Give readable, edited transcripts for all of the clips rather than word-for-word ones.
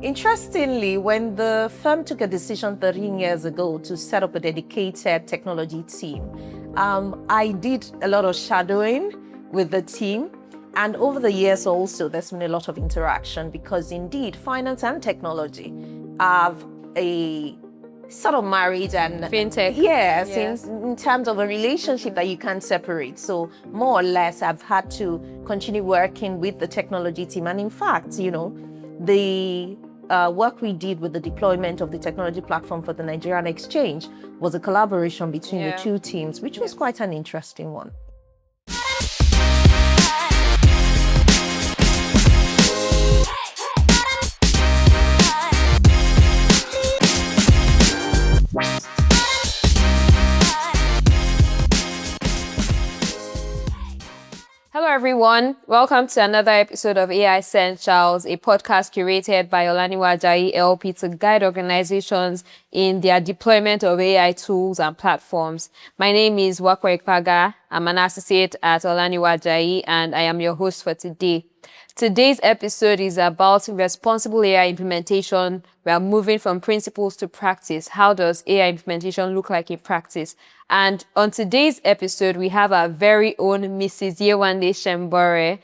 Interestingly, when the firm took a decision 13 years ago to set up a dedicated technology team, I did a lot of shadowing with the team. And over the years also, there's been a lot of interaction because indeed, finance and technology have a sort of marriage and fintech. Yes, in terms of a relationship that you can't separate. So more or less, I've had to continue working with the technology team. And in fact, the work we did with the deployment of the technology platform for the Nigerian exchange was a collaboration between the two teams, which was quite an interesting one. Hello, everyone. Welcome to another episode of AI-ssentials, a podcast curated by Yewande LP to guide organizations in their deployment of AI tools and platforms. My name is Wakwa Ikpaga. I'm an associate at Yewande, and I am your host for today. Today's episode is about responsible AI implementation. We are moving from principles to practice. How does AI implementation look like in practice? And on today's episode, we have our very own Mrs. Yewande Senbore.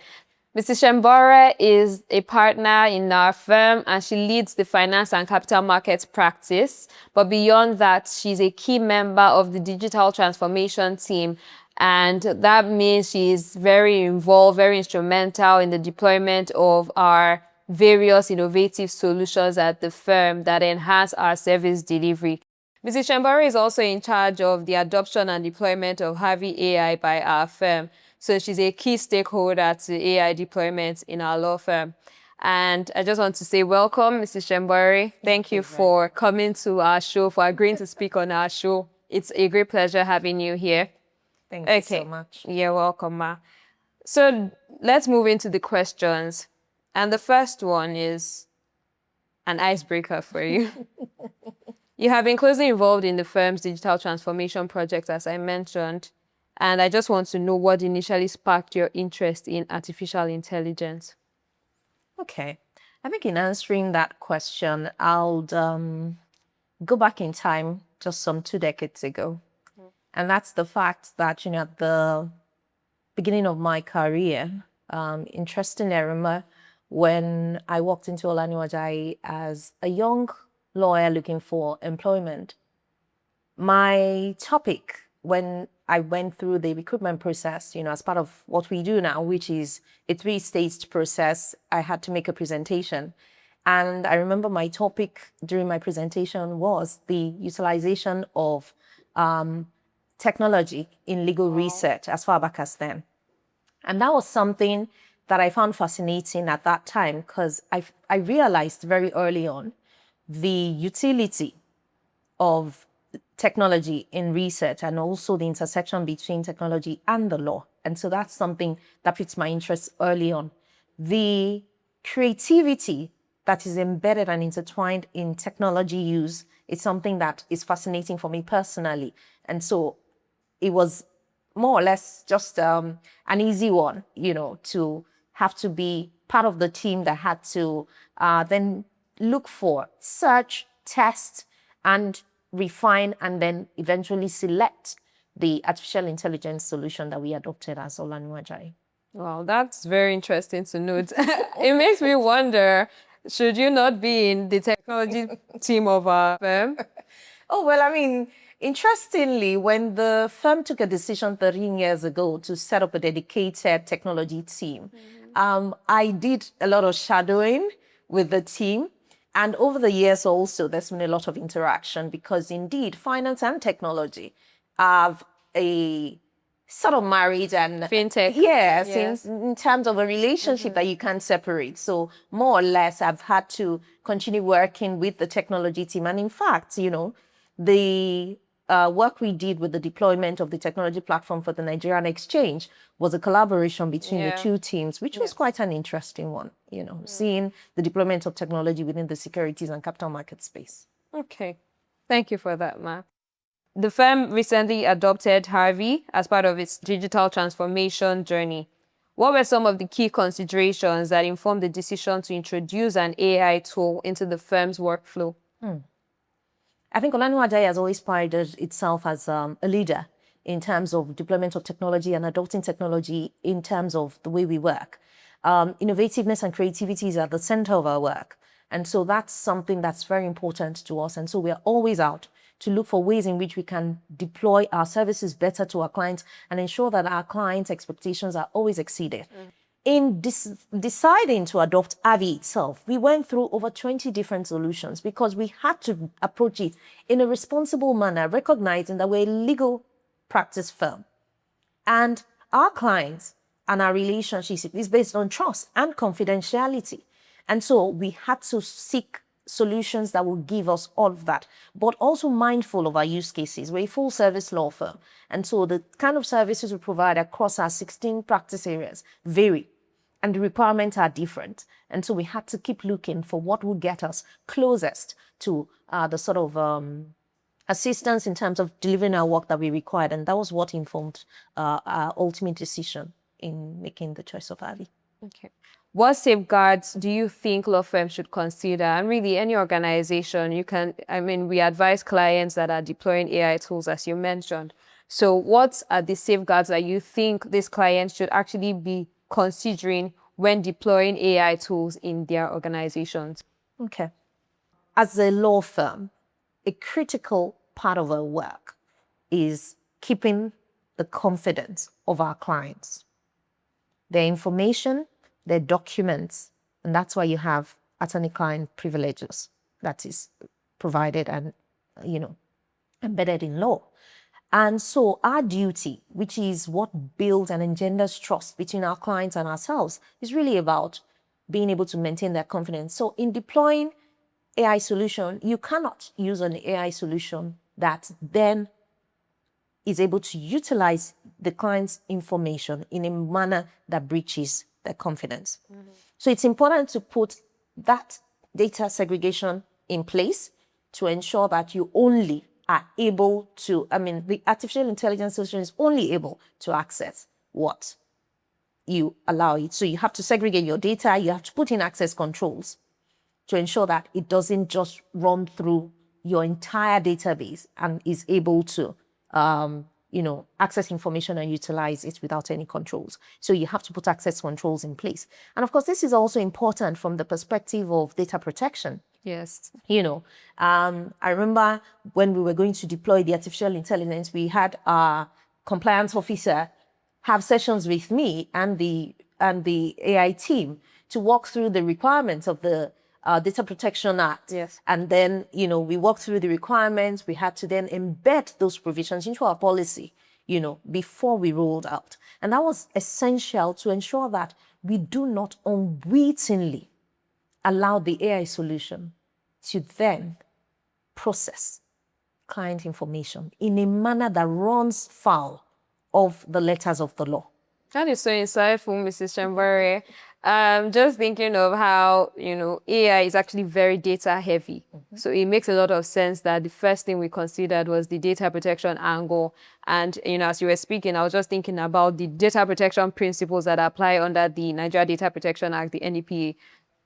Mrs. Senbore is a partner in our firm and she leads the finance and capital markets practice. But beyond that, she's a key member of the digital transformation team. And that means she's very involved, very instrumental in the deployment of our various innovative solutions at the firm that enhance our service delivery. Mrs. Senbore is also in charge of the adoption and deployment of Harvey AI by our firm. So she's a key stakeholder to AI deployment in our law firm. And I just want to say welcome, Mrs. Senbore. Thank you for coming to our show, for agreeing to speak on our show. It's a great pleasure having you here. Thank you so much. You're welcome, Ma. So let's move into the questions. And the first one is an icebreaker for you. You have been closely involved in the firm's digital transformation project, as I mentioned. And I just want to know what initially sparked your interest in artificial intelligence. Okay. I think in answering that question, I'll go back in time just some 2 decades ago. And that's the fact that, at the beginning of my career, interestingly, I remember when I walked into Olaniwaju as a young lawyer looking for employment, my topic when I went through the recruitment process, as part of what we do now, which is a 3-staged process, I had to make a presentation. And I remember my topic during my presentation was the utilization of technology in legal research as far back as then. And that was something that I found fascinating at that time because I realized very early on the utility of technology in research and also the intersection between technology and the law. And so that's something that piqued my interest early on. The creativity that is embedded and intertwined in technology use is something that is fascinating for me personally. And so it was more or less just an easy one, to have to be part of the team that had to then look for, search, test, and refine, and then eventually select the artificial intelligence solution that we adopted as Olaniwaju. Wow, that's very interesting to note. It makes me wonder, should you not be in the technology team of our firm? Oh, well, interestingly, when the firm took a decision 13 years ago to set up a dedicated technology team, I did a lot of shadowing with the team. And over the years also, there's been a lot of interaction because indeed, finance and technology have a sort of marriage and fintech. Yes, in terms of a relationship that you can't separate. So more or less, I've had to continue working with the technology team. And in fact, the work we did with the deployment of the technology platform for the Nigerian exchange was a collaboration between the two teams, which was quite an interesting one, seeing the deployment of technology within the securities and capital market space. Okay. Thank you for that, Ma. The firm recently adopted Harvey as part of its digital transformation journey. What were some of the key considerations that informed the decision to introduce an AI tool into the firm's workflow? I think Olaniwa Ajayi has always prided itself as a leader in terms of deployment of technology and adopting technology in terms of the way we work. Innovativeness and creativity is at the center of our work. And so that's something that's very important to us. And so we are always out to look for ways in which we can deploy our services better to our clients and ensure that our clients' expectations are always exceeded. In deciding to adopt Harvey itself, we went through over 20 different solutions because we had to approach it in a responsible manner, recognizing that we're a legal practice firm. And our clients and our relationship is based on trust and confidentiality. And so we had to seek solutions that will give us all of that, but also mindful of our use cases. We're a full service law firm. And so the kind of services we provide across our 16 practice areas vary, and the requirements are different. And so we had to keep looking for what would get us closest to the sort of assistance in terms of delivering our work that we required. And that was what informed our ultimate decision in making the choice of Harvey. Okay. What safeguards do you think law firms should consider? And really, any organization, we advise clients that are deploying AI tools, as you mentioned. So what are the safeguards that you think these clients should actually be considering when deploying AI tools in their organizations? Okay. As a law firm, a critical part of our work is keeping the confidence of our clients, their information, their documents, and that's why you have attorney-client privileges that is provided and, embedded in law. And so our duty, which is what builds and engenders trust between our clients and ourselves, is really about being able to maintain that confidence. So in deploying AI solution, you cannot use an AI solution that then is able to utilize the client's information in a manner that breaches their confidence. So it's important to put that data segregation in place to ensure that you only are able to, the artificial intelligence solution is only able to access what you allow it. So you have to segregate your data, you have to put in access controls to ensure that it doesn't just run through your entire database and is able to access information and utilize it without any controls. So you have to put access controls in place. And of course, this is also important from the perspective of data protection. Yes. I remember when we were going to deploy the artificial intelligence, we had our compliance officer have sessions with me and the AI team to walk through the requirements of the Data Protection Act. Yes. And then, we walked through the requirements. We had to then embed those provisions into our policy, before we rolled out. And that was essential to ensure that we do not unwittingly allow the AI solution to then process client information in a manner that runs foul of the letters of the law. That is so insightful, Mrs. Senbore. Just thinking of how, AI is actually very data heavy. Mm-hmm. So it makes a lot of sense that the first thing we considered was the data protection angle. And, as you were speaking, I was just thinking about the data protection principles that apply under the Nigeria Data Protection Act, the NDPA.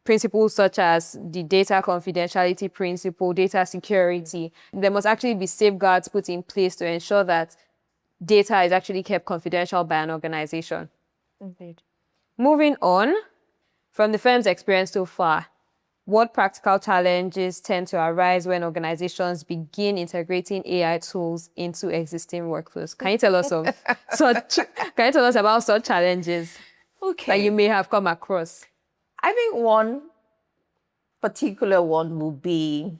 Principles such as the data confidentiality principle, data security. There must actually be safeguards put in place to ensure that data is actually kept confidential by an organization. Indeed. Moving on, from the firm's experience so far, what practical challenges tend to arise when organizations begin integrating AI tools into existing workflows? Can you tell us about such challenges that you may have come across? I think one particular one will be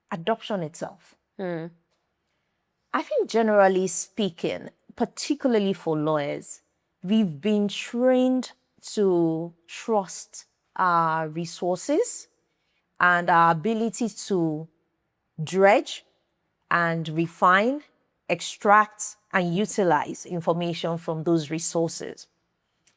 adoption itself. I think generally speaking, particularly for lawyers, we've been trained to trust our resources and our ability to dredge and refine, extract, and utilize information from those resources.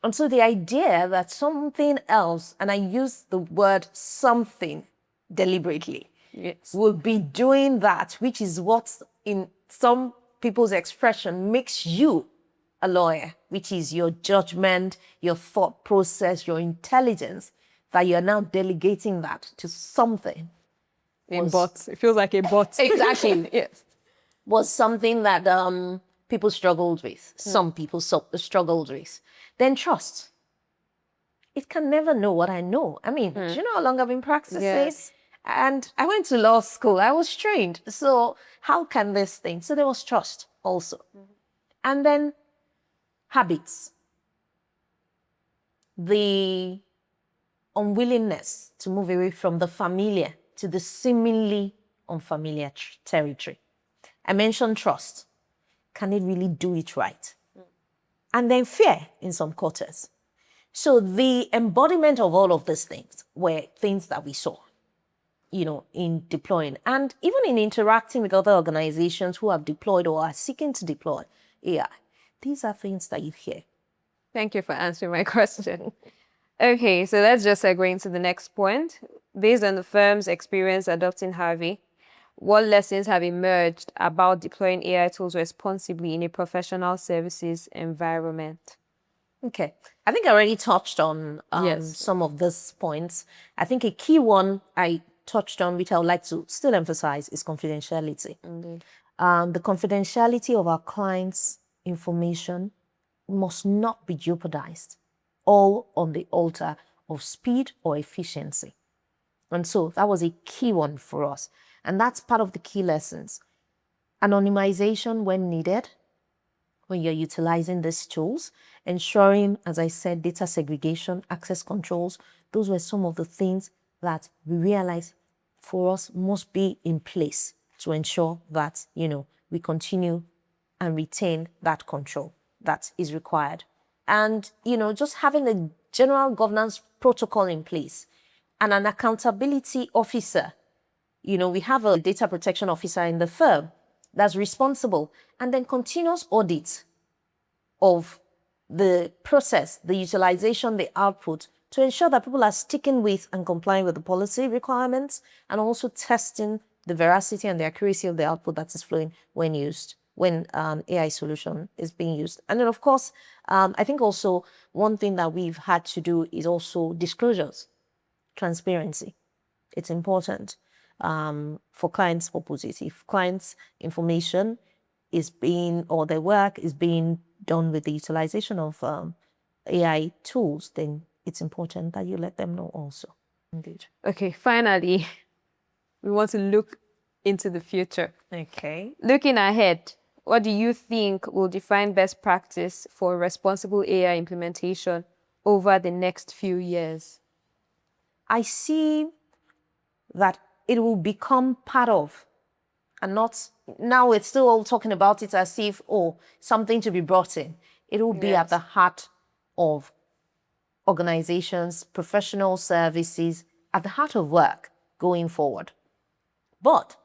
And so the idea that something else, and I use the word something deliberately, yes, will be doing that, which is what in some people's expression makes you a lawyer, which is your judgment, your thought process, your intelligence, that you're now delegating that to something. A bot. It feels like a bot. Exactly. Yes. Was something that people struggled with. Some people struggled with. Then trust. It can never know what I know. I mean, do you know how long I've been practicing? Yes. And I went to law school. I was trained. So how can this thing? So there was trust also. And then habits. The unwillingness to move away from the familiar to the seemingly unfamiliar territory. I mentioned trust. Can it really do it right? And then fear in some quarters. So the embodiment of all of these things were things that we saw, in deploying and even in interacting with other organizations who have deployed or are seeking to deploy AI. These are things that you hear. Thank you for answering my question. Okay, so let's just segue into the next point. Based on the firm's experience adopting Harvey, what lessons have emerged about deploying AI tools responsibly in a professional services environment? Okay. I think I already touched on Yes. some of these points. I think a key one I touched on, which I would like to still emphasize, is confidentiality. Indeed. The confidentiality of our clients' information must not be jeopardized, all on the altar of speed or efficiency. And so that was a key one for us. And that's part of the key lessons. Anonymization when needed, when you're utilizing these tools, ensuring, as I said, data segregation, access controls. Those were some of the things that we realized for us must be in place to ensure that, we continue and retain that control that is required. And, just having a general governance protocol in place and an accountability officer. We have a data protection officer in the firm that's responsible, and then continuous audit of the process, the utilization, the output, to ensure that people are sticking with and complying with the policy requirements, and also testing the veracity and the accuracy of the output that is flowing when AI solution is being used. And then, of course, I think also one thing that we've had to do is also disclosures, transparency. It's important for clients' purposes. If clients' information is being, or their work is being done with the utilization of AI tools, then it's important that you let them know also. Indeed. Okay, finally, we want to look into the future. Okay. Looking ahead, what do you think will define best practice for responsible AI implementation over the next few years? I see that it will become part of, and not, now it's still all talking about it as if, something to be brought in. It will be at the heart of organizations, professional services, at the heart of work going forward. But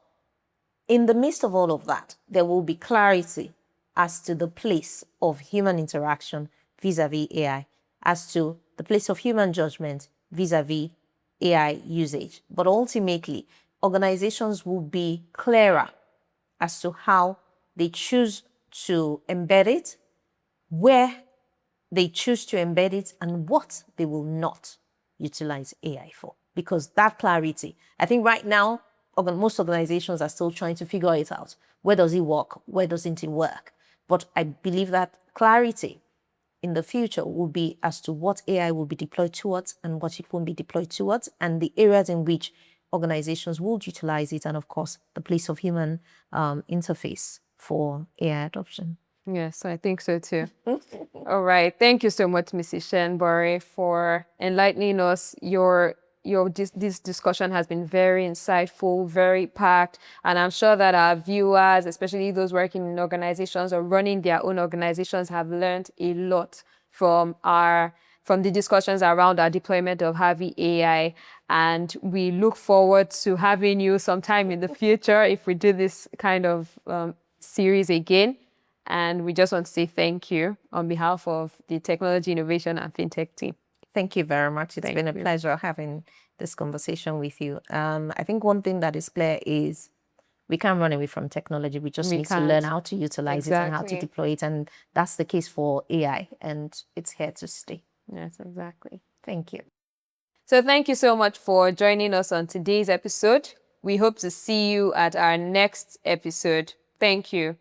in the midst of all of that, there will be clarity as to the place of human interaction vis-a-vis AI, as to the place of human judgment vis-a-vis AI usage. But ultimately, organizations will be clearer as to how they choose to embed it, where they choose to embed it, and what they will not utilize AI for. Because that clarity, I think right now, most organizations are still trying to figure it out. Where does it work? Where doesn't it work? But I believe that clarity in the future will be as to what AI will be deployed towards and what it won't be deployed towards, and the areas in which organizations will utilize it, and of course, the place of human interface for AI adoption. Yes, I think so too. All right. Thank you so much, Mrs. Senbore, for enlightening us. This discussion has been very insightful, very packed, and I'm sure that our viewers, especially those working in organizations or running their own organizations, have learned a lot from the discussions around our deployment of Harvey AI. And we look forward to having you sometime in the future if we do this kind of series again. And we just want to say thank you on behalf of the Technology Innovation and FinTech team. Thank you very much. It's been a pleasure having this conversation with you. I think one thing that is clear is we can't run away from technology. We just We need to learn can't. how to utilize it and how to Exactly. deploy it. And that's the case for AI, and it's here to stay. Yes, exactly. Thank you. So thank you so much for joining us on today's episode. We hope to see you at our next episode. Thank you.